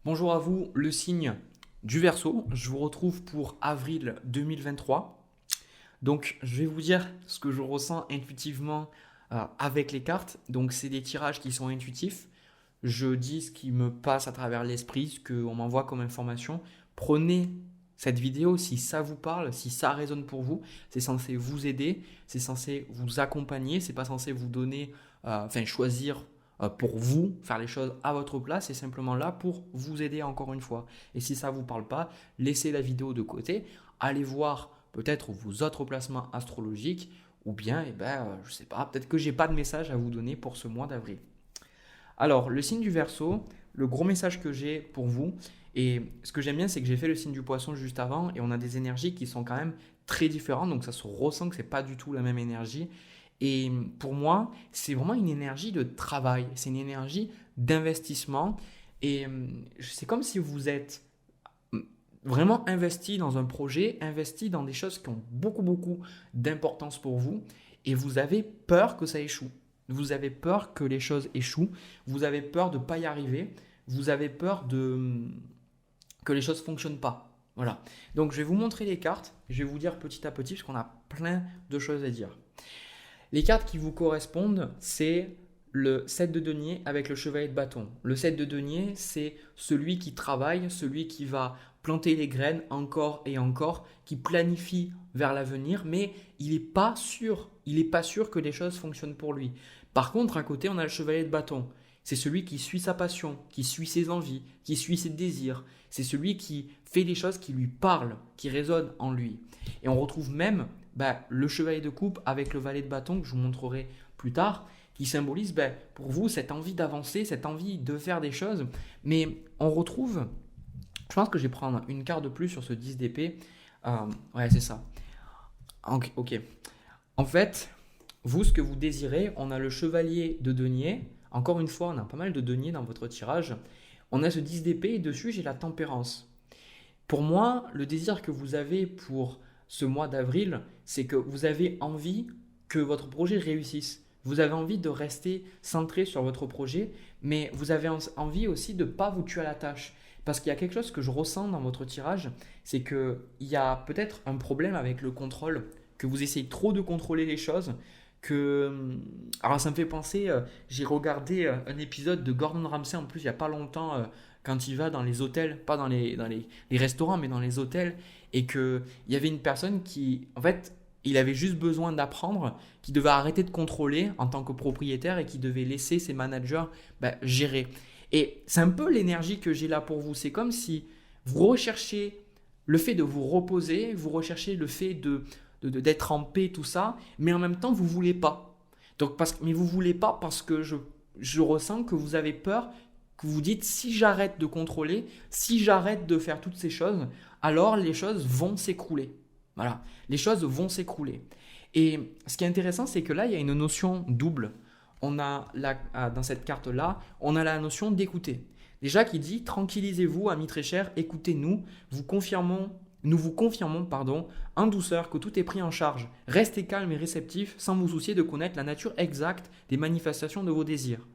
Bonjour à vous, le signe du Verseau. Je vous retrouve pour avril 2023. Donc, je vais vous dire ce que je ressens intuitivement avec les cartes. Donc, c'est des tirages qui sont intuitifs. Je dis ce qui me passe à travers l'esprit, ce qu'on m'envoie comme information. Prenez cette vidéo si ça vous parle, si ça résonne pour vous. C'est censé vous aider, c'est censé vous accompagner, c'est pas censé vous donner, choisir pour vous, faire les choses à votre place, c'est simplement là pour vous aider encore une fois. Et si ça ne vous parle pas, laissez la vidéo de côté, allez voir peut-être vos autres placements astrologiques, ou bien, je ne sais pas, peut-être que j'ai pas de message à vous donner pour ce mois d'avril. Alors, le signe du Verseau, le gros message que j'ai pour vous, et ce que j'aime bien, c'est que j'ai fait le signe du Poisson juste avant, et on a des énergies qui sont quand même très différentes, donc ça se ressent que c'est pas du tout la même énergie. Et pour moi, c'est vraiment une énergie de travail, c'est une énergie d'investissement, et c'est comme si vous êtes vraiment investi dans un projet, investi dans des choses qui ont beaucoup d'importance pour vous, et vous avez peur que ça échoue. Vous avez peur que les choses échouent, vous avez peur de ne pas y arriver, vous avez peur que les choses ne fonctionnent pas. Voilà. Donc je vais vous montrer les cartes, je vais vous dire petit à petit, parce qu'on a plein de choses à dire. Les cartes qui vous correspondent, c'est le 7 de denier avec le chevalier de bâton. Le 7 de denier, c'est celui qui travaille, celui qui va planter les graines encore et encore, qui planifie vers l'avenir, mais il n'est pas sûr. Il n'est pas sûr que les choses fonctionnent pour lui. Par contre, à côté, on a le chevalier de bâton. C'est celui qui suit sa passion, qui suit ses envies, qui suit ses désirs. C'est celui qui fait des choses qui lui parlent, qui résonnent en lui. Et on retrouve même le chevalier de coupe avec le valet de bâton que je vous montrerai plus tard, qui symbolise pour vous cette envie d'avancer, cette envie de faire des choses. Mais on retrouve, je pense que je vais prendre une carte de plus sur ce 10 d'épée. Ouais, c'est ça. Ok. En fait, vous, ce que vous désirez, on a le chevalier de denier. Encore une fois, on a pas mal de deniers dans votre tirage. On a ce 10 d'épée et dessus, j'ai la tempérance. Pour moi, le désir que vous avez pour ce mois d'avril, c'est que vous avez envie que votre projet réussisse. Vous avez envie de rester centré sur votre projet, mais vous avez envie aussi de ne pas vous tuer à la tâche. Parce qu'il y a quelque chose que je ressens dans votre tirage, c'est qu'il y a peut-être un problème avec le contrôle, que vous essayez trop de contrôler les choses, alors ça me fait penser, j'ai regardé un épisode de Gordon Ramsay en plus il n'y a pas longtemps, quand il va dans les hôtels, pas dans les restaurants, mais dans les hôtels, et qu'il y avait une personne qui, en fait, il avait juste besoin d'apprendre, qui devait arrêter de contrôler en tant que propriétaire et qui devait laisser ses managers gérer. Et c'est un peu l'énergie que j'ai là pour vous. C'est comme si vous recherchez le fait de vous reposer, vous recherchez le fait d'être en paix, tout ça, mais en même temps, vous ne voulez pas. Mais vous ne voulez pas parce que je ressens que vous avez peur, que vous dites si j'arrête de contrôler, si j'arrête de faire toutes ces choses, alors les choses vont s'écrouler. Voilà, les choses vont s'écrouler. Et ce qui est intéressant, c'est que là, il y a une notion double. Dans cette carte-là, on a la notion d'écouter. Déjà qui dit tranquillisez-vous, amis très chers, écoutez-nous, nous vous confirmons en douceur que tout est pris en charge. Restez calme et réceptif sans vous soucier de connaître la nature exacte des manifestations de vos désirs.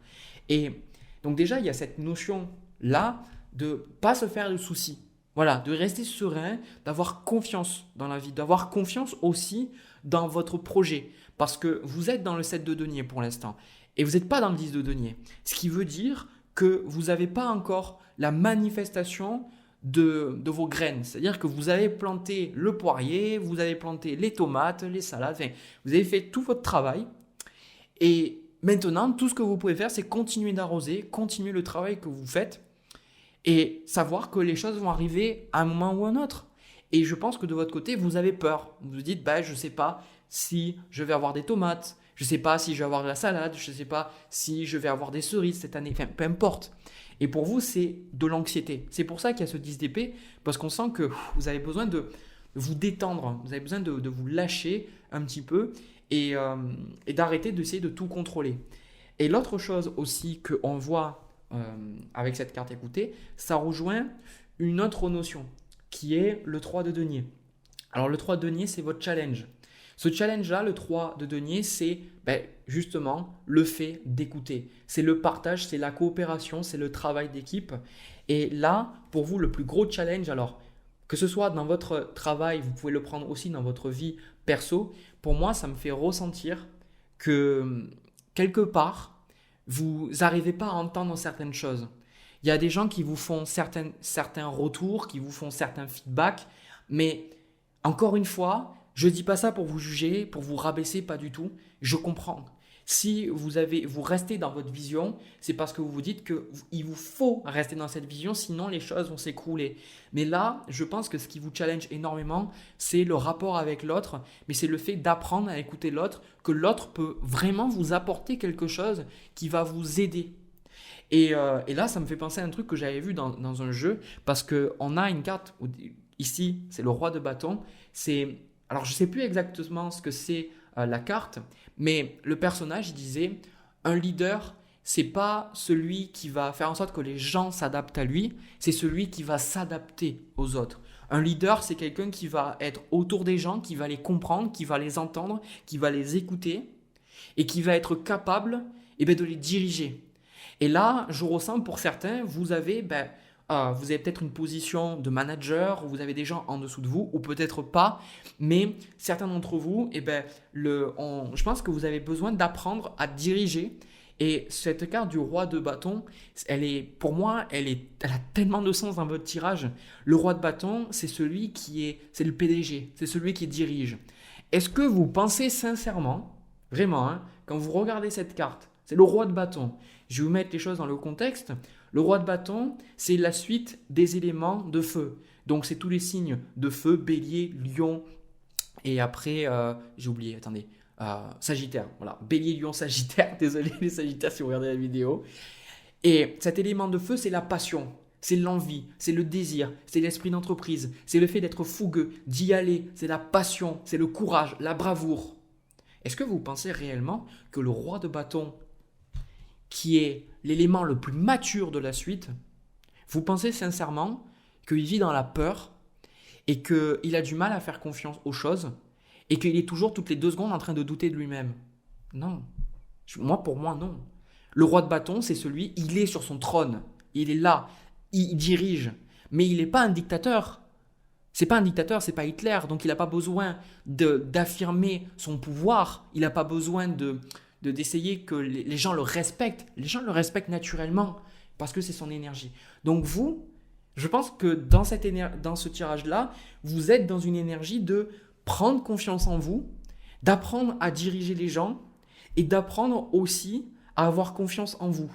Et donc déjà, il y a cette notion-là de ne pas se faire de soucis. Voilà, de rester serein, d'avoir confiance dans la vie, d'avoir confiance aussi dans votre projet. Parce que vous êtes dans le 7 de denier pour l'instant et vous n'êtes pas dans le 10 de denier. Ce qui veut dire que vous n'avez pas encore la manifestation de vos graines. C'est-à-dire que vous avez planté le poirier, vous avez planté les tomates, les salades, enfin, vous avez fait tout votre travail. Et maintenant, tout ce que vous pouvez faire, c'est continuer d'arroser, continuer le travail que vous faites et savoir que les choses vont arriver à un moment ou à un autre. Et je pense que de votre côté, vous avez peur. Vous vous dites, je ne sais pas si je vais avoir des tomates, je ne sais pas si je vais avoir de la salade, je ne sais pas si je vais avoir des cerises cette année, enfin peu importe. Et pour vous, c'est de l'anxiété. C'est pour ça qu'il y a ce 10 d'épée, parce qu'on sent que vous avez besoin de vous détendre, vous avez besoin de vous lâcher un petit peu et d'arrêter d'essayer de tout contrôler. Et l'autre chose aussi qu'on voit avec cette carte écoutée, ça rejoint une autre notion qui est le 3 de denier. Alors le 3 de denier, c'est votre challenge. Ce challenge-là, le 3 de denier, c'est justement le fait d'écouter. C'est le partage, c'est la coopération, c'est le travail d'équipe. Et là, pour vous, le plus gros challenge, alors que ce soit dans votre travail, vous pouvez le prendre aussi dans votre vie perso, pour moi, ça me fait ressentir que quelque part, vous n'arrivez pas à entendre certaines choses. Il y a des gens qui vous font certains retours, qui vous font certains feedbacks, mais encore une fois, je ne dis pas ça pour vous juger, pour vous rabaisser, pas du tout. Je comprends. Si vous restez dans votre vision, c'est parce que vous vous dites qu'il vous faut rester dans cette vision, sinon les choses vont s'écrouler. Mais là, je pense que ce qui vous challenge énormément, c'est le rapport avec l'autre, mais c'est le fait d'apprendre à écouter l'autre, que l'autre peut vraiment vous apporter quelque chose qui va vous aider. Et là, ça me fait penser à un truc que j'avais vu dans un jeu, parce qu'on a une carte, ici, c'est le roi de bâton. Alors, je ne sais plus exactement ce que c'est la carte, mais le personnage il disait, un leader, c'est pas celui qui va faire en sorte que les gens s'adaptent à lui, c'est celui qui va s'adapter aux autres. Un leader, c'est quelqu'un qui va être autour des gens, qui va les comprendre, qui va les entendre, qui va les écouter et qui va être capable de les diriger. Et là, je ressens pour certains, vous avez peut-être une position de manager, vous avez des gens en dessous de vous, ou peut-être pas, mais certains d'entre vous, je pense que vous avez besoin d'apprendre à diriger. Et cette carte du roi de bâton, pour moi, elle a tellement de sens dans votre tirage. Le roi de bâton, c'est c'est le PDG, c'est celui qui dirige. Est-ce que vous pensez sincèrement, vraiment, quand vous regardez cette carte, c'est le roi de bâton. Je vais vous mettre les choses dans le contexte. Le roi de bâton, c'est la suite des éléments de feu. Donc, c'est tous les signes de feu, bélier, lion, et après, j'ai oublié, attendez, Sagittaire. Voilà, bélier, lion, Sagittaire. Désolé les Sagittaires si vous regardez la vidéo. Et cet élément de feu, c'est la passion, c'est l'envie, c'est le désir, c'est l'esprit d'entreprise, c'est le fait d'être fougueux, d'y aller, c'est la passion, c'est le courage, la bravoure. Est-ce que vous pensez réellement que le roi de bâton, qui est l'élément le plus mature de la suite, vous pensez sincèrement qu'il vit dans la peur et qu'il a du mal à faire confiance aux choses et qu'il est toujours toutes les 2 secondes en train de douter de lui-même? Non. Pour moi, non. Le roi de bâton, c'est il est sur son trône, il est là, il dirige, mais il n'est pas un dictateur. C'est pas un dictateur, c'est pas Hitler, donc il n'a pas besoin d'affirmer son pouvoir, il n'a pas besoin d'essayer que les gens le respectent. Les gens le respectent naturellement parce que c'est son énergie. Donc je pense que dans ce tirage-là, vous êtes dans une énergie de prendre confiance en vous, d'apprendre à diriger les gens et d'apprendre aussi à avoir confiance en vous.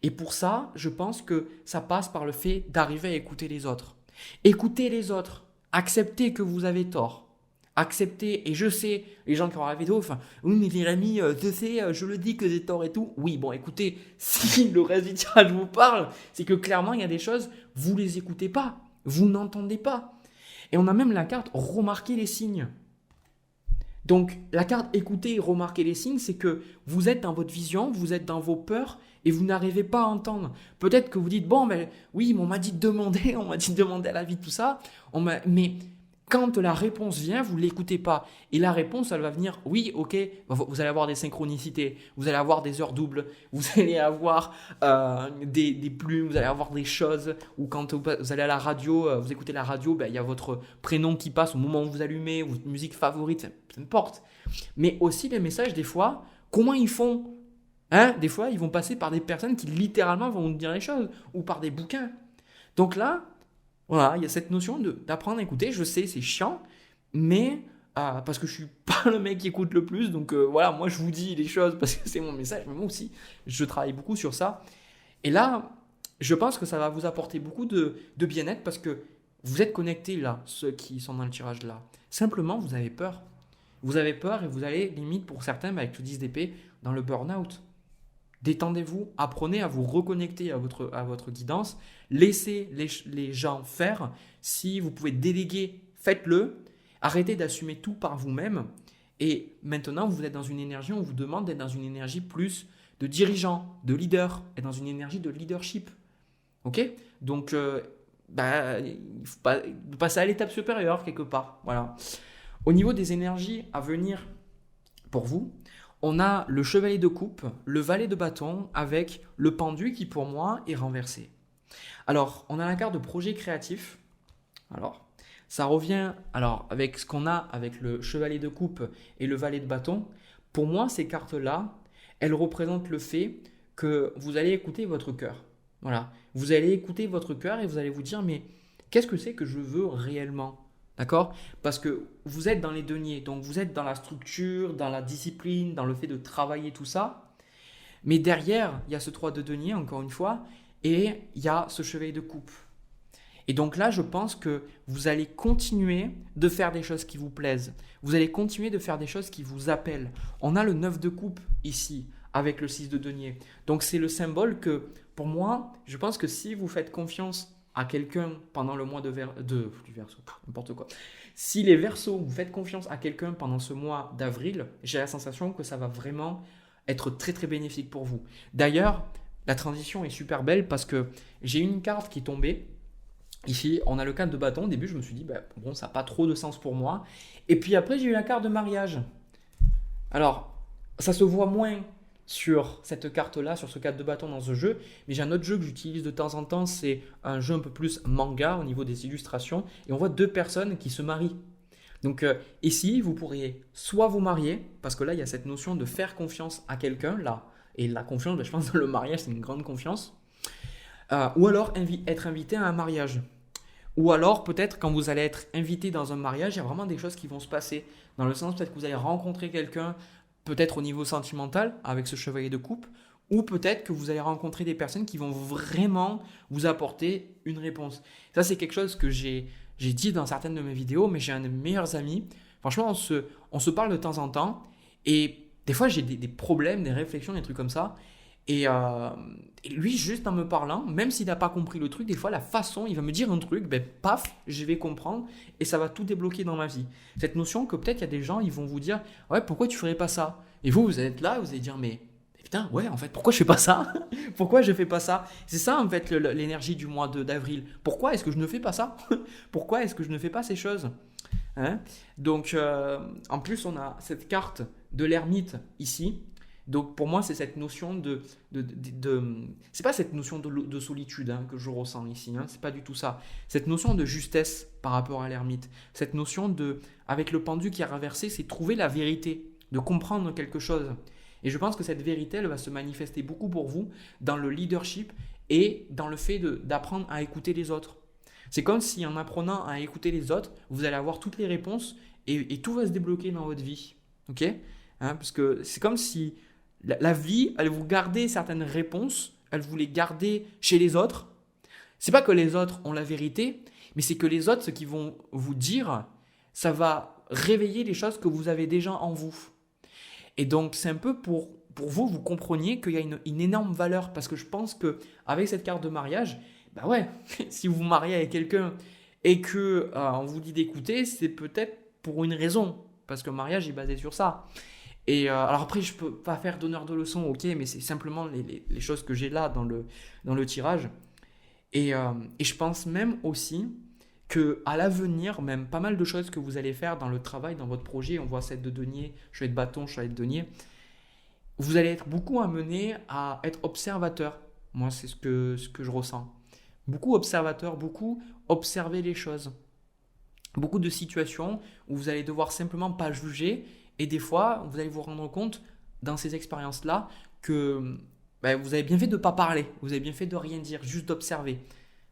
Et pour ça, je pense que ça passe par le fait d'arriver à écouter les autres. Écoutez les autres, acceptez que vous avez tort. Accepter, et je sais, les gens qui ont la vidéo, oui mais Jérémy, je le dis que j'ai tort et tout. Oui, bon écoutez, si le reste du tirage vous parle, c'est que clairement il y a des choses, vous les écoutez pas, vous n'entendez pas. Et on a même la carte remarquer les signes. Donc la carte écouter et remarquer les signes, c'est que vous êtes dans votre vision, vous êtes dans vos peurs et vous n'arrivez pas à entendre. Peut-être que vous dites, bon ben oui, mais on m'a dit de demander à la vie tout ça, mais quand la réponse vient, vous ne l'écoutez pas. Et la réponse, elle va venir, oui, ok, vous allez avoir des synchronicités, vous allez avoir des heures doubles, vous allez avoir des plumes, vous allez avoir des choses, ou quand vous allez à la radio, vous écoutez la radio, il y a votre prénom qui passe au moment où vous allumez, votre musique favorite, peu importe. Mais aussi les messages, des fois, comment ils font ? Des fois, ils vont passer par des personnes qui littéralement vont vous dire les choses, ou par des bouquins. Donc là, voilà, il y a cette notion d'apprendre à écouter. Je sais, c'est chiant, mais parce que je suis pas le mec qui écoute le plus, donc voilà, moi je vous dis les choses parce que c'est mon message, mais moi aussi, je travaille beaucoup sur ça. Et là, je pense que ça va vous apporter beaucoup de bien-être parce que vous êtes connectés là, ceux qui sont dans le tirage là. Simplement, vous avez peur. Vous avez peur et vous allez, limite pour certains, avec le 10 d'épée, dans le burn-out. Détendez-vous, apprenez à vous reconnecter à votre guidance, laissez les gens faire. Si vous pouvez déléguer, faites-le. Arrêtez d'assumer tout par vous-même. Et maintenant, vous êtes dans une énergie, on vous demande d'être dans une énergie plus de dirigeant, de leader, et dans une énergie de leadership. Ok ? Donc, il faut passer à l'étape supérieure quelque part. Voilà. Au niveau des énergies à venir pour vous, on a le chevalier de coupe, le valet de bâton avec le pendu qui pour moi est renversé. Alors, on a la carte de projet créatif. Alors, ça revient avec ce qu'on a avec le chevalier de coupe et le valet de bâton. Pour moi, ces cartes-là, elles représentent le fait que vous allez écouter votre cœur. Voilà. Vous allez écouter votre cœur et vous allez vous dire, mais qu'est-ce que c'est que je veux réellement? D'accord? Parce que vous êtes dans les deniers, donc vous êtes dans la structure, dans la discipline, dans le fait de travailler tout ça. Mais derrière, il y a ce 3 de denier, encore une fois, et il y a ce chevalier de coupe. Et donc là, je pense que vous allez continuer de faire des choses qui vous plaisent. Vous allez continuer de faire des choses qui vous appellent. On a le 9 de coupe ici, avec le 6 de denier. Donc c'est le symbole que, pour moi, je pense que si vous faites confiance à quelqu'un pendant le mois du Verseau, n'importe quoi. Si les Verseaux, vous faites confiance à quelqu'un pendant ce mois d'avril, j'ai la sensation que ça va vraiment être très très bénéfique pour vous. D'ailleurs, la transition est super belle parce que j'ai une carte qui est tombée. Ici, on a le 4 de bâton. Au début, je me suis dit, bon, ça n'a pas trop de sens pour moi. Et puis après, j'ai eu la carte de mariage. Alors, ça se voit moins sur cette carte-là, sur ce 4 de bâton dans ce jeu. Mais j'ai un autre jeu que j'utilise de temps en temps. C'est un jeu un peu plus manga au niveau des illustrations. Et on voit 2 personnes qui se marient. Donc ici, vous pourriez soit vous marier, parce que là, il y a cette notion de faire confiance à quelqu'un, là. Et la confiance, je pense que le mariage, c'est une grande confiance. Ou alors être invité à un mariage. Ou alors peut-être quand vous allez être invité dans un mariage, il y a vraiment des choses qui vont se passer. Dans le sens peut-être que vous allez rencontrer quelqu'un, peut-être au niveau sentimental, avec ce chevalier de coupe, ou peut-être que vous allez rencontrer des personnes qui vont vraiment vous apporter une réponse. Ça, c'est quelque chose que j'ai dit dans certaines de mes vidéos, mais j'ai un de mes meilleurs amis. Franchement, on se parle de temps en temps, et des fois j'ai des problèmes, des réflexions, des trucs comme ça. Et lui, juste en me parlant, même s'il n'a pas compris le truc, des fois, la façon, il va me dire un truc, paf, je vais comprendre et ça va tout débloquer dans ma vie. Cette notion que peut-être il y a des gens, ils vont vous dire, ouais, pourquoi tu ferais pas ça? Et vous êtes là, vous allez dire, mais putain, ouais, en fait, pourquoi je fais pas ça? Pourquoi je fais pas ça? C'est ça, en fait, l'énergie du mois d'avril. Pourquoi est-ce que je ne fais pas ça? Pourquoi est-ce que je ne fais pas ces choses? Hein. Donc, en plus, on a cette carte de l'ermite ici. Donc pour moi, c'est cette notion c'est pas cette notion de solitude que je ressens ici, c'est pas du tout ça. Cette notion de justesse par rapport à l'ermite, cette notion avec le pendu qui a renversé, c'est trouver la vérité, de comprendre quelque chose. Et je pense que cette vérité, elle va se manifester beaucoup pour vous dans le leadership et dans le fait d'apprendre à écouter les autres. C'est comme si en apprenant à écouter les autres, vous allez avoir toutes les réponses et tout va se débloquer dans votre vie. Ok? Parce que c'est comme si la vie, elle vous gardait certaines réponses, elle vous les gardait chez les autres. C'est pas que les autres ont la vérité, mais c'est que les autres, ce qu'ils vont vous dire, ça va réveiller les choses que vous avez déjà en vous. Et donc, c'est un peu pour vous, vous compreniez qu'il y a une énorme valeur. Parce que je pense qu'avec cette carte de mariage, si vous vous mariez avec quelqu'un et que on vous dit d'écouter, c'est peut-être pour une raison. Parce que le mariage est basé sur ça. Et alors après, je ne peux pas faire d'honneur de leçon, ok, mais c'est simplement les choses que j'ai là dans le tirage. Et je pense même aussi qu'à l'avenir, même pas mal de choses que vous allez faire dans le travail, dans votre projet, on voit 7 de denier, chevalet de bâton, chevalet de denier, vous allez être beaucoup amené à être observateur. Moi, c'est ce que je ressens. Beaucoup observateur, beaucoup observer les choses. Beaucoup de situations où vous allez devoir simplement pas juger. Et des fois, vous allez vous rendre compte dans ces expériences-là que vous avez bien fait de ne pas parler, vous avez bien fait de rien dire, juste d'observer.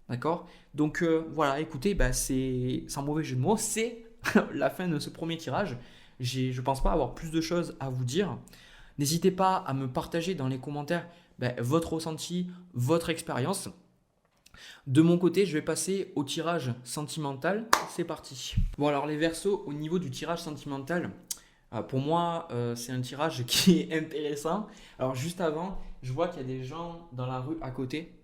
D'accord? Donc voilà, écoutez, c'est sans mauvais jeu de mots, c'est la fin de ce premier tirage. Je ne pense pas avoir plus de choses à vous dire. N'hésitez pas à me partager dans les commentaires votre ressenti, votre expérience. De mon côté, je vais passer au tirage sentimental. C'est parti. Bon, alors les Verseaux, au niveau du tirage sentimental, pour moi, c'est un tirage qui est intéressant. Alors juste avant, je vois qu'il y a des gens dans la rue à côté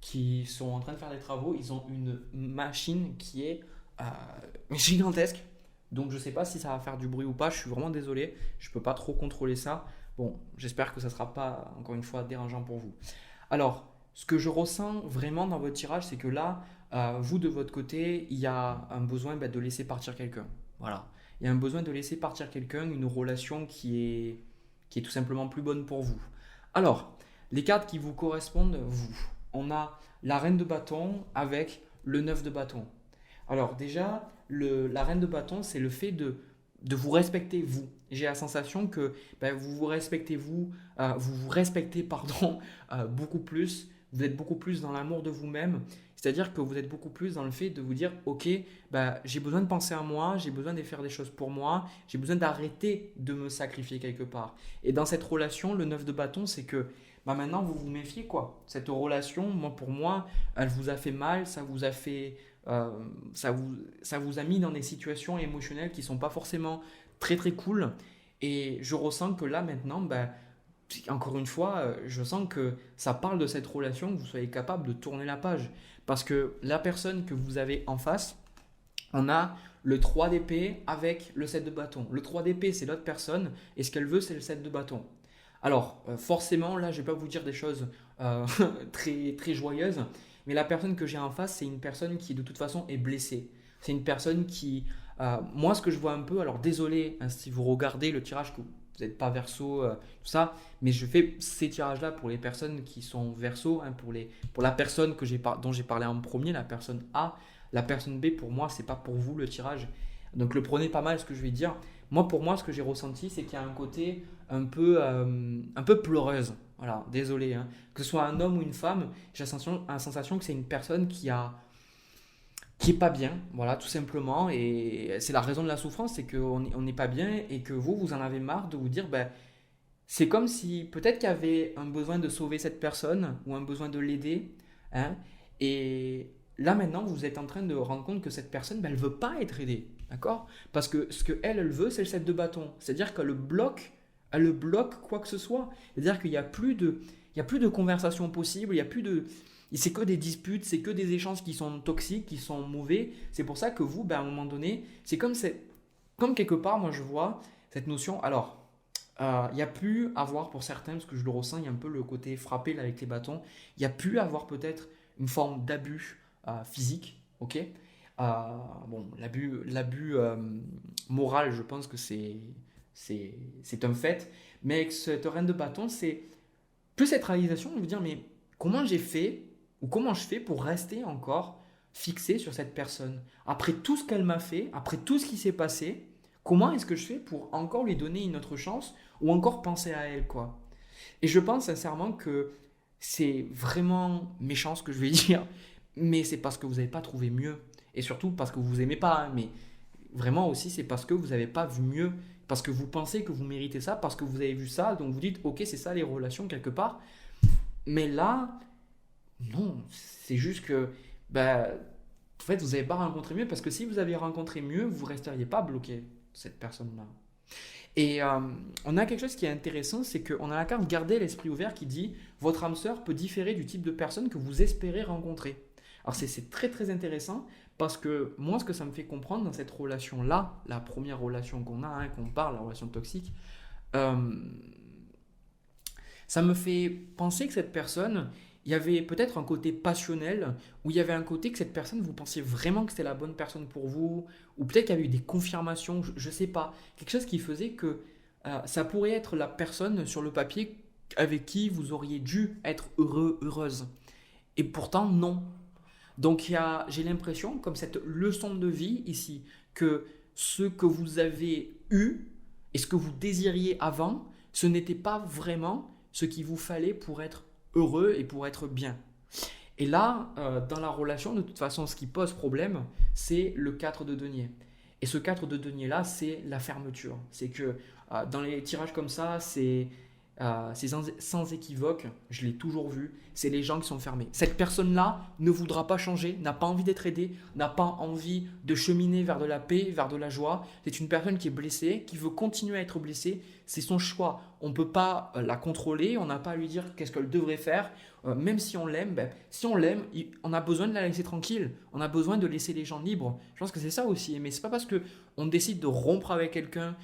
qui sont en train de faire des travaux. Ils ont une machine qui est gigantesque. Donc je ne sais pas si ça va faire du bruit ou pas. Je suis vraiment désolé. Je ne peux pas trop contrôler ça. Bon, j'espère que ça ne sera pas, encore une fois, dérangeant pour vous. Alors, ce que je ressens vraiment dans votre tirage, c'est que là, vous de votre côté, il y a un besoin de laisser partir quelqu'un. Voilà. Il y a un besoin de laisser partir quelqu'un, une relation qui est tout simplement plus bonne pour vous. Alors, les cartes qui vous correspondent, vous. On a la reine de bâton avec le 9 de bâton. Alors déjà, la reine de bâton, c'est le fait de vous respecter vous. J'ai la sensation que vous vous respectez vous respectez pardon, beaucoup plus, vous êtes beaucoup plus dans l'amour de vous-même, c'est-à-dire que vous êtes beaucoup plus dans le fait de vous dire ok, j'ai besoin de penser à moi, j'ai besoin de faire des choses pour moi, j'ai besoin d'arrêter de me sacrifier quelque part. Et dans cette relation, le 9 de bâton, c'est que maintenant vous vous méfiez quoi. Cette relation, pour moi, elle vous a fait mal, ça vous a fait euh, ça vous a mis dans des situations émotionnelles qui sont pas forcément très très cool. Et je ressens que là maintenant, encore une fois, je sens que ça parle de cette relation, que vous soyez capable de tourner la page. Parce que la personne que vous avez en face, on a le 3 d'épée avec le 7 de bâton. Le 3 d'épée, c'est l'autre personne, et ce qu'elle veut, c'est le 7 de bâton. Alors, forcément, là, je ne vais pas vous dire des choses très, très joyeuses, mais la personne que j'ai en face, c'est une personne qui, de toute façon, est blessée. C'est une personne qui, moi, ce que je vois un peu, alors désolé hein, si vous regardez le tirage, que vous n'êtes pas verso, tout ça, mais je fais ces tirages-là pour les personnes qui sont verso, hein, pour la personne dont j'ai parlé en premier, la personne A. La personne B, pour moi, c'est pas pour vous le tirage. Donc le prenez pas mal ce que je vais dire. Moi, pour moi, ce que j'ai ressenti, c'est qu'il y a un côté un peu pleureuse. Voilà, désolé. Hein. Que ce soit un homme ou une femme, j'ai la sensation que c'est une personne qui est pas bien, voilà, tout simplement. Et c'est la raison de la souffrance, c'est qu'on n'est pas bien et que vous en avez marre de vous dire, c'est comme si peut-être qu'il y avait un besoin de sauver cette personne ou un besoin de l'aider. Hein, et là maintenant, vous êtes en train de rendre compte que cette personne, elle ne veut pas être aidée. D'accord. Parce que ce qu'elle veut, c'est le 7 de bâton. C'est-à-dire elle le bloque quoi que ce soit. C'est-à-dire qu'il n'y a il y a plus de conversation possible, il y a plus de. C'est que des disputes, c'est que des échanges qui sont toxiques, qui sont mauvais. C'est pour ça que vous, à un moment donné, comme quelque part, moi je vois cette notion. Alors, il y a pu avoir pour certains, parce que je le ressens, il y a un peu le côté frappé là, avec les bâtons, il y a pu avoir peut-être une forme d'abus physique, ok. Bon, l'abus moral, je pense que c'est un fait, mais avec cette reine de bâton, c'est plus cette réalisation de vous dire, mais comment j'ai fait, ou comment je fais pour rester encore fixé sur cette personne après tout ce qu'elle m'a fait, après tout ce qui s'est passé, comment est-ce que je fais pour encore lui donner une autre chance ou encore penser à elle, quoi. Et je pense sincèrement que c'est vraiment méchant ce que je vais dire, mais c'est parce que vous n'avez pas trouvé mieux. Et surtout parce que vous vous aimez pas, hein, mais vraiment aussi c'est parce que vous n'avez pas vu mieux, parce que vous pensez que vous méritez ça, parce que vous avez vu ça, donc vous dites ok c'est ça les relations quelque part. Mais là, non, c'est juste que en fait vous n'avez pas rencontré mieux, parce que si vous aviez rencontré mieux, vous ne resteriez pas bloqué cette personne-là. Et on a quelque chose qui est intéressant, c'est qu'on a la carte garder l'esprit ouvert qui dit votre âme sœur peut différer du type de personne que vous espérez rencontrer. Alors c'est très très intéressant parce que moi ce que ça me fait comprendre dans cette relation-là, la première relation qu'on a, hein, qu'on parle, la relation toxique, euh, ça me fait penser que cette personne, il y avait peut-être un côté passionnel, ou il y avait un côté que cette personne, vous pensiez vraiment que c'était la bonne personne pour vous, ou peut-être qu'il y avait eu des confirmations, je ne sais pas. Quelque chose qui faisait que ça pourrait être la personne sur le papier avec qui vous auriez dû être heureux, heureuse. Et pourtant, non. Donc j'ai l'impression, comme cette leçon de vie ici, que ce que vous avez eu et ce que vous désiriez avant, ce n'était pas vraiment ce qu'il vous fallait pour être heureux et pour être bien. Et là, dans la relation, de toute façon, ce qui pose problème, c'est le 4 de denier. Et ce 4 de denier-là, c'est la fermeture. C'est que dans les tirages comme ça, c'est sans équivoque, je l'ai toujours vu, c'est les gens qui sont fermés. Cette personne-là ne voudra pas changer, n'a pas envie d'être aidée, n'a pas envie de cheminer vers de la paix, vers de la joie. C'est une personne qui est blessée, qui veut continuer à être blessée. C'est son choix. On ne peut pas la contrôler, on n'a pas à lui dire qu'est-ce qu'elle devrait faire. Même si on l'aime, on a besoin de la laisser tranquille. On a besoin de laisser les gens libres. Je pense que c'est ça aussi. Mais c'est pas parce qu'on décide de rompre avec quelqu'un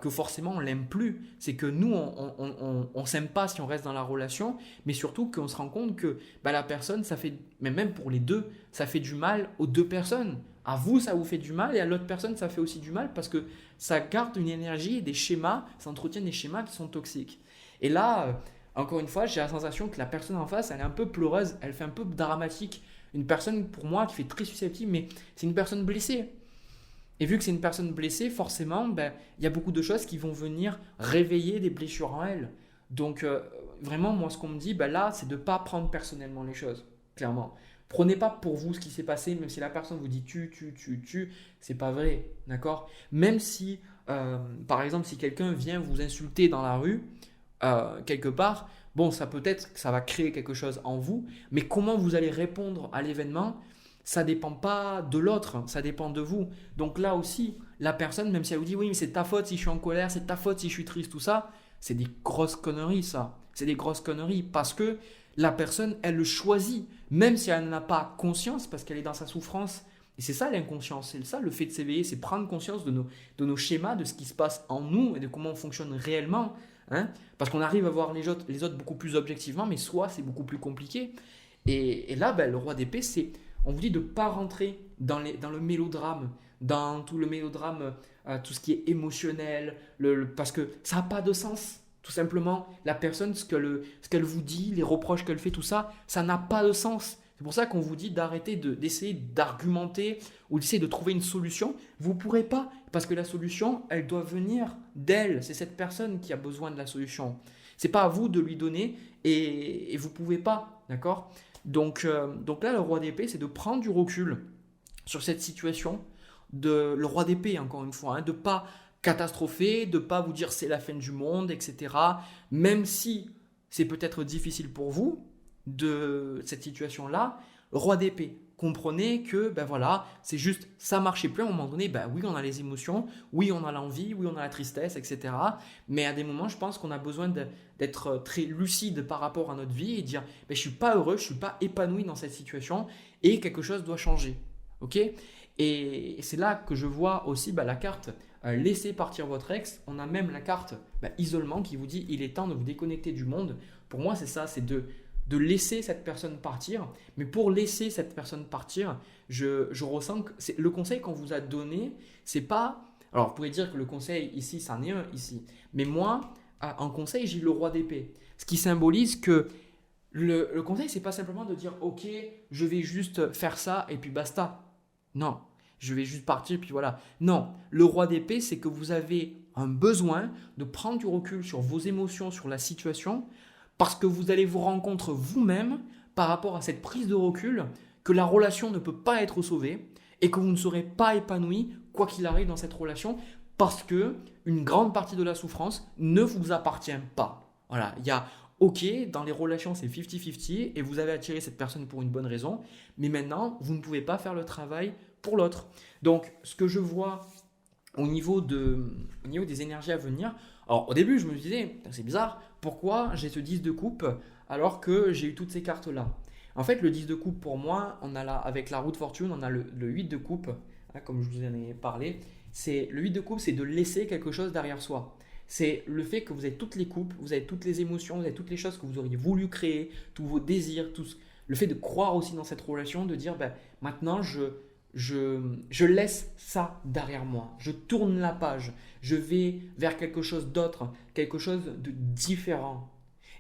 que forcément on l'aime plus. C'est que nous, on s'aime pas si on reste dans la relation, mais surtout qu'on se rend compte que la personne, ça fait, mais même pour les deux, ça fait du mal aux deux personnes. À vous, ça vous fait du mal, et à l'autre personne, ça fait aussi du mal parce que ça garde une énergie et des schémas, ça entretient des schémas qui sont toxiques. Et là, encore une fois, j'ai la sensation que la personne en face, elle est un peu pleureuse, elle fait un peu dramatique. Une personne, pour moi, qui fait très susceptible, mais c'est une personne blessée. Et vu que c'est une personne blessée, forcément, ben, il y a beaucoup de choses qui vont venir réveiller des blessures en elle. Donc, vraiment, moi, ce qu'on me dit, ben là, c'est de ne pas prendre personnellement les choses, clairement. Prenez pas pour vous ce qui s'est passé, même si la personne vous dit c'est pas vrai, d'accord? Même si, par exemple, si quelqu'un vient vous insulter dans la rue, quelque part, bon, ça peut être que ça va créer quelque chose en vous, mais comment vous allez répondre à l'événement, ça dépend pas de l'autre, ça dépend de vous. Donc là aussi, la personne, même si elle vous dit oui, mais c'est ta faute si je suis en colère, c'est ta faute si je suis triste, tout ça, c'est des grosses conneries, ça. C'est des grosses conneries parce que la personne, elle le choisit, même si elle n'en a pas conscience parce qu'elle est dans sa souffrance. Et c'est ça l'inconscience, c'est ça le fait de s'éveiller, c'est prendre conscience de nos schémas, de ce qui se passe en nous et de comment on fonctionne réellement. Hein, parce qu'on arrive à voir les autres beaucoup plus objectivement, mais soit c'est beaucoup plus compliqué. Et là, ben, le roi d'épée, c'est, on vous dit de ne pas rentrer dans le mélodrame, dans tout le mélodrame, tout ce qui est émotionnel, parce que ça n'a pas de sens. Tout simplement, la personne, ce qu'elle vous dit, les reproches qu'elle fait, tout ça, ça n'a pas de sens. C'est pour ça qu'on vous dit d'arrêter d'essayer d'argumenter ou d'essayer de trouver une solution. Vous ne pourrez pas, parce que la solution, elle doit venir d'elle. C'est cette personne qui a besoin de la solution. Ce n'est pas à vous de lui donner et vous ne pouvez pas, d'accord? Donc là, le roi d'épée, c'est de prendre du recul sur cette situation. Le roi d'épée, encore une fois, hein, de ne pas catastropher, de ne pas vous dire c'est la fin du monde, etc. Même si c'est peut-être difficile pour vous, de cette situation-là, roi d'épée. Comprenez que ben voilà, c'est juste ça marchait plus à un moment donné. Ben oui, on a les émotions, oui, on a l'envie, oui, on a la tristesse, etc. Mais à des moments, je pense qu'on a besoin d'être très lucide par rapport à notre vie et dire ben, je suis pas heureux, je suis pas épanoui dans cette situation et quelque chose doit changer. Ok? Et c'est là que je vois aussi ben, la carte laissez partir votre ex. On a même la carte ben, isolement qui vous dit il est temps de vous déconnecter du monde. Pour moi, c'est ça, c'est de laisser cette personne partir. Mais pour laisser cette personne partir, je ressens que le conseil qu'on vous a donné, c'est pas... Alors, vous pouvez dire que le conseil ici, c'en est un ici. Mais moi, en conseil, j'ai le roi d'épée. Ce qui symbolise que le conseil, c'est pas simplement de dire « Ok, je vais juste faire ça et puis basta ». Non, je vais juste partir puis voilà. Non, le roi d'épée, c'est que vous avez un besoin de prendre du recul sur vos émotions, sur la situation, parce que vous allez vous rendre compte vous-même, par rapport à cette prise de recul, que la relation ne peut pas être sauvée et que vous ne serez pas épanoui, quoi qu'il arrive dans cette relation, parce que une grande partie de la souffrance ne vous appartient pas. Voilà, il y a, ok, dans les relations c'est 50-50 et vous avez attiré cette personne pour une bonne raison, mais maintenant vous ne pouvez pas faire le travail pour l'autre. Donc, ce que je vois au niveau des énergies à venir, alors au début je me disais, c'est bizarre, pourquoi j'ai ce 10 de coupe alors que j'ai eu toutes ces cartes-là? En fait, le 10 de coupe pour moi, on a là, avec la roue de fortune, on a le 8 de coupe, hein, comme je vous en ai parlé. Le 8 de coupe, c'est de laisser quelque chose derrière soi. C'est le fait que vous avez toutes les coupes, vous avez toutes les émotions, vous avez toutes les choses que vous auriez voulu créer, tous vos désirs, le fait de croire aussi dans cette relation, de dire ben, maintenant je laisse ça derrière moi, je tourne la page, je vais vers quelque chose d'autre, quelque chose de différent.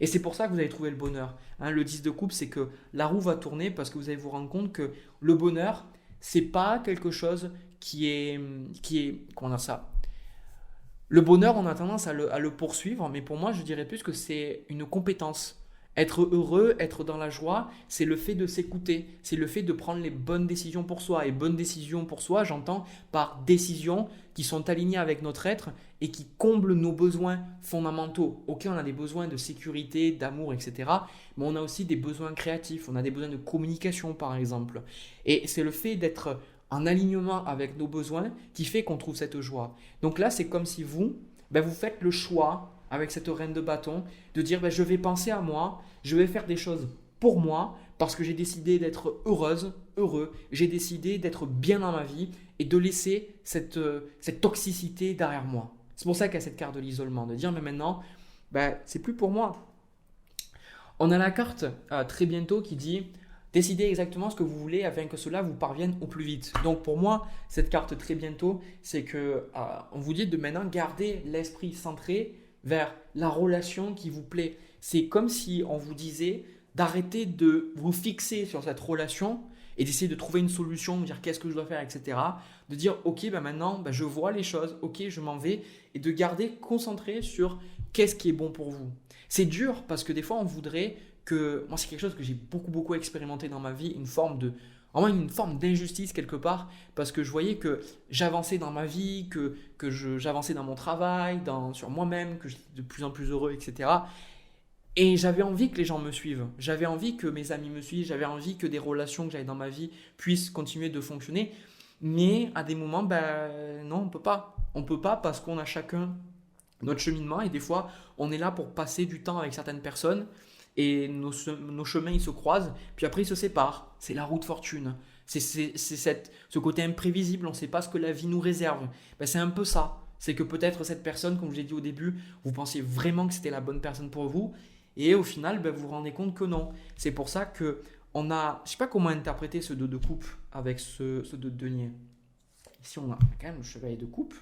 Et c'est pour ça que vous allez trouver le bonheur. Hein, le 10 de coupe, c'est que la roue va tourner parce que vous allez vous rendre compte que le bonheur, c'est pas quelque chose qui est comment dire ça? Le bonheur, on a tendance à le poursuivre, mais pour moi, je dirais plus que c'est une compétence. Être heureux, être dans la joie, c'est le fait de s'écouter, c'est le fait de prendre les bonnes décisions pour soi. Et bonnes décisions pour soi, j'entends par décisions qui sont alignées avec notre être et qui comblent nos besoins fondamentaux. Ok, on a des besoins de sécurité, d'amour, etc. Mais on a aussi des besoins créatifs, on a des besoins de communication par exemple. Et c'est le fait d'être en alignement avec nos besoins qui fait qu'on trouve cette joie. Donc là, c'est comme si vous faites le choix avec cette reine de bâton, de dire je vais penser à moi, je vais faire des choses pour moi parce que j'ai décidé d'être heureuse, heureux, j'ai décidé d'être bien dans ma vie et de laisser cette toxicité derrière moi. C'est pour ça qu'il y a cette carte de l'isolement, de dire mais maintenant, c'est plus pour moi. On a la carte très bientôt qui dit décidez exactement ce que vous voulez afin que cela vous parvienne au plus vite. Donc pour moi, cette carte très bientôt, c'est que on vous dit de maintenant garder l'esprit centré vers la relation qui vous plaît. c'est comme si on vous disait d'arrêter de vous fixer sur cette relation et d'essayer de trouver une solution, de dire qu'est-ce que je dois faire, etc. De dire ok, maintenant je vois les choses, ok, je m'en vais, et de garder concentré sur qu'est-ce qui est bon pour vous. C'est dur parce que des fois on voudrait que, moi c'est quelque chose que j'ai beaucoup expérimenté dans ma vie, vraiment une forme d'injustice quelque part, parce que je voyais que j'avançais dans ma vie, j'avançais dans mon travail, sur moi-même, que j'étais de plus en plus heureux, etc. Et j'avais envie que les gens me suivent, j'avais envie que mes amis me suivent, j'avais envie que des relations que j'avais dans ma vie puissent continuer de fonctionner. Mais à des moments, non, on peut pas. On peut pas parce qu'on a chacun notre cheminement et des fois, on est là pour passer du temps avec certaines personnes et nos chemins ils se croisent, puis après ils se séparent. C'est la route fortune. Ce côté imprévisible, on ne sait pas ce que la vie nous réserve. C'est un peu ça. C'est que peut-être cette personne, comme je l'ai dit au début, vous pensiez vraiment que c'était la bonne personne pour vous et au final, vous vous rendez compte que non. C'est pour ça que je ne sais pas comment interpréter ce 2 de coupe avec ce 2 de denier. Ici, on a quand même le chevalier de coupe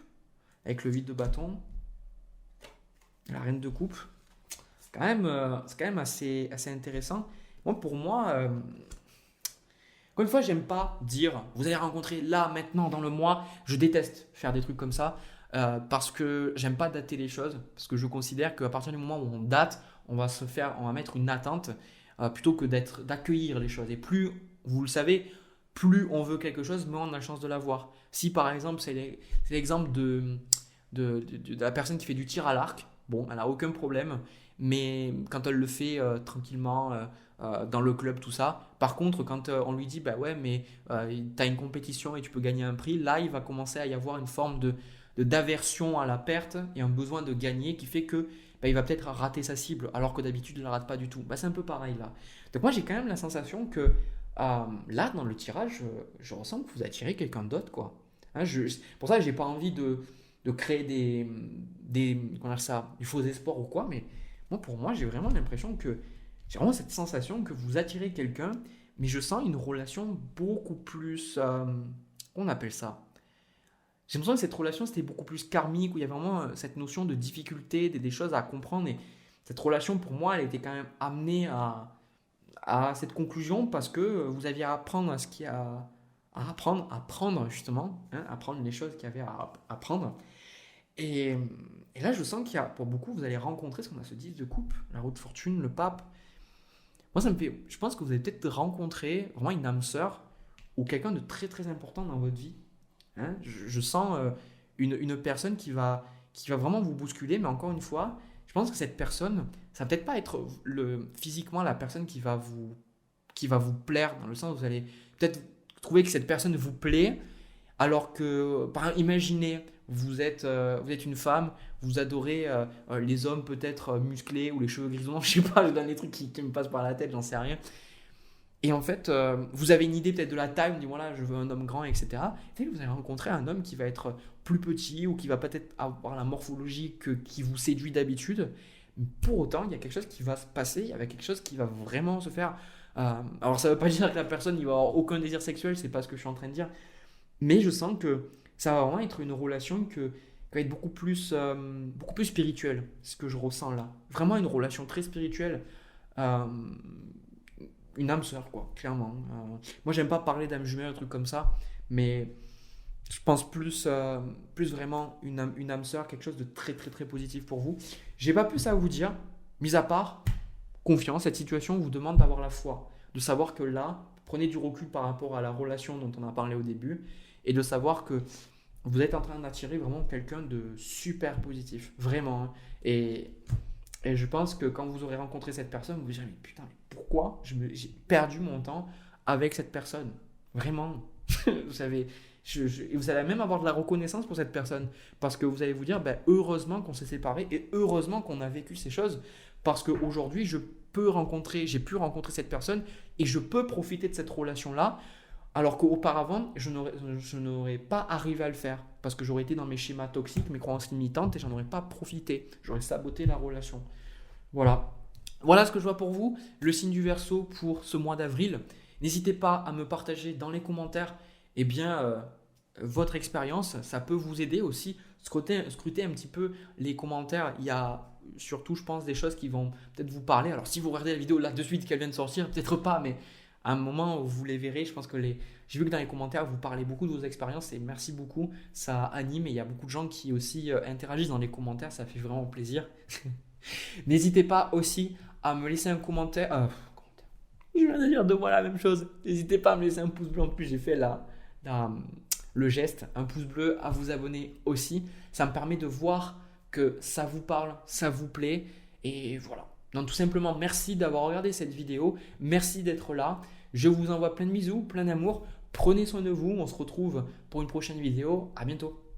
avec le vide de bâton, la reine de coupe. C'est quand même assez intéressant. Pour moi, encore une fois, j'aime pas dire vous allez rencontrer là, maintenant, dans le mois. Je déteste faire des trucs comme ça parce que j'aime pas dater les choses. Parce que je considère qu'à partir du moment où on date, on va mettre une attente plutôt que d'accueillir les choses. Et plus, vous le savez, plus on veut quelque chose, moins on a la chance de l'avoir. Si par exemple, c'est l'exemple de la personne qui fait du tir à l'arc, bon, elle n'a aucun problème, mais quand elle le fait tranquillement dans le club, tout ça. Par contre, quand on lui dit, ouais, mais tu as une compétition et tu peux gagner un prix, là, il va commencer à y avoir une forme d'aversion à la perte et un besoin de gagner qui fait que il va peut-être rater sa cible alors que d'habitude, il ne la rate pas du tout. C'est un peu pareil là. Donc moi, j'ai quand même la sensation que là, dans le tirage, je ressens que vous attirez quelqu'un d'autre, quoi. Pour ça, j'ai pas envie de créer du faux espoir ou quoi, mais pour moi, j'ai vraiment l'impression que j'ai vraiment cette sensation que vous attirez quelqu'un, mais je sens une relation beaucoup plus, on appelle ça. J'ai l'impression que cette relation, c'était beaucoup plus karmique, où il y avait vraiment cette notion de difficulté, des choses à comprendre, et cette relation, pour moi, elle était quand même amenée à cette conclusion parce que vous aviez à apprendre à apprendre justement, apprendre les choses qu'il y avait à apprendre. Et, et là, je sens pour beaucoup, vous allez rencontrer ce qu'on a ce 10 de coupe, la roue de fortune, le pape. Moi, je pense que vous allez peut-être rencontrer vraiment une âme sœur ou quelqu'un de très important dans votre vie. Je sens une personne qui va vraiment vous bousculer, mais encore une fois, je pense que cette personne, ça va peut-être pas être physiquement la personne qui va vous plaire, dans le sens où vous allez peut-être trouver que cette personne vous plaît, alors que, imaginez, vous êtes une femme, vous adorez les hommes peut-être musclés ou les cheveux grisonnants, je sais pas, je donne des trucs qui me passent par la tête, j'en sais rien. Et en fait, vous avez une idée peut-être de la taille, vous dites voilà, je veux un homme grand, etc. Et vous allez rencontrer un homme qui va être plus petit ou qui va peut-être avoir la morphologie qui vous séduit d'habitude. Mais pour autant, il y a quelque chose qui va se passer, il y a quelque chose qui va vraiment se faire. Alors, ça ne veut pas dire que la personne il va avoir aucun désir sexuel, c'est pas ce que je suis en train de dire. Mais je sens que ça va vraiment être une relation qui va être beaucoup plus spirituelle, ce que je ressens là. Vraiment une relation très spirituelle. Une âme sœur, quoi, clairement. Moi, j'aime pas parler d'âme jumelle, un truc comme ça, mais je pense plus vraiment une âme sœur, quelque chose de très positif pour vous. J'ai pas plus à vous dire, mis à part confiance. Cette situation vous demande d'avoir la foi, de savoir que là, prenez du recul par rapport à la relation dont on a parlé au début, et de savoir que vous êtes en train d'attirer vraiment quelqu'un de super positif, vraiment. Et je pense que quand vous aurez rencontré cette personne, vous vous direz, mais putain, mais pourquoi j'ai perdu mon temps avec cette personne? Vraiment. Vous savez, vous allez même avoir de la reconnaissance pour cette personne. Parce que vous allez vous dire, heureusement qu'on s'est séparés et heureusement qu'on a vécu ces choses. Parce qu'aujourd'hui, j'ai pu rencontrer cette personne et je peux profiter de cette relation-là. Alors qu'auparavant, je n'aurais pas arrivé à le faire. Parce que j'aurais été dans mes schémas toxiques, mes croyances limitantes et j'en aurais pas profité. J'aurais saboté la relation. Voilà. Voilà ce que je vois pour vous, le signe du Verseau pour ce mois d'avril. N'hésitez pas à me partager dans les commentaires votre expérience. Ça peut vous aider aussi. Scrutez un petit peu les commentaires. Il y a surtout, je pense, des choses qui vont peut-être vous parler. Alors, si vous regardez la vidéo là de suite qu'elle vient de sortir, peut-être pas, mais à un moment, vous les verrez. Je pense que j'ai vu que dans les commentaires, vous parlez beaucoup de vos expériences et merci beaucoup. Ça anime et il y a beaucoup de gens qui aussi interagissent dans les commentaires. Ça fait vraiment plaisir. N'hésitez pas aussi à me laisser un commentaire. Je viens de dire deux fois la même chose. N'hésitez pas à me laisser un pouce bleu. En plus, j'ai fait le geste, un pouce bleu, à vous abonner aussi. Ça me permet de voir que ça vous parle, ça vous plaît. Et voilà. Donc tout simplement, merci d'avoir regardé cette vidéo. Merci d'être là. Je vous envoie plein de bisous, plein d'amour. Prenez soin de vous. On se retrouve pour une prochaine vidéo. À bientôt.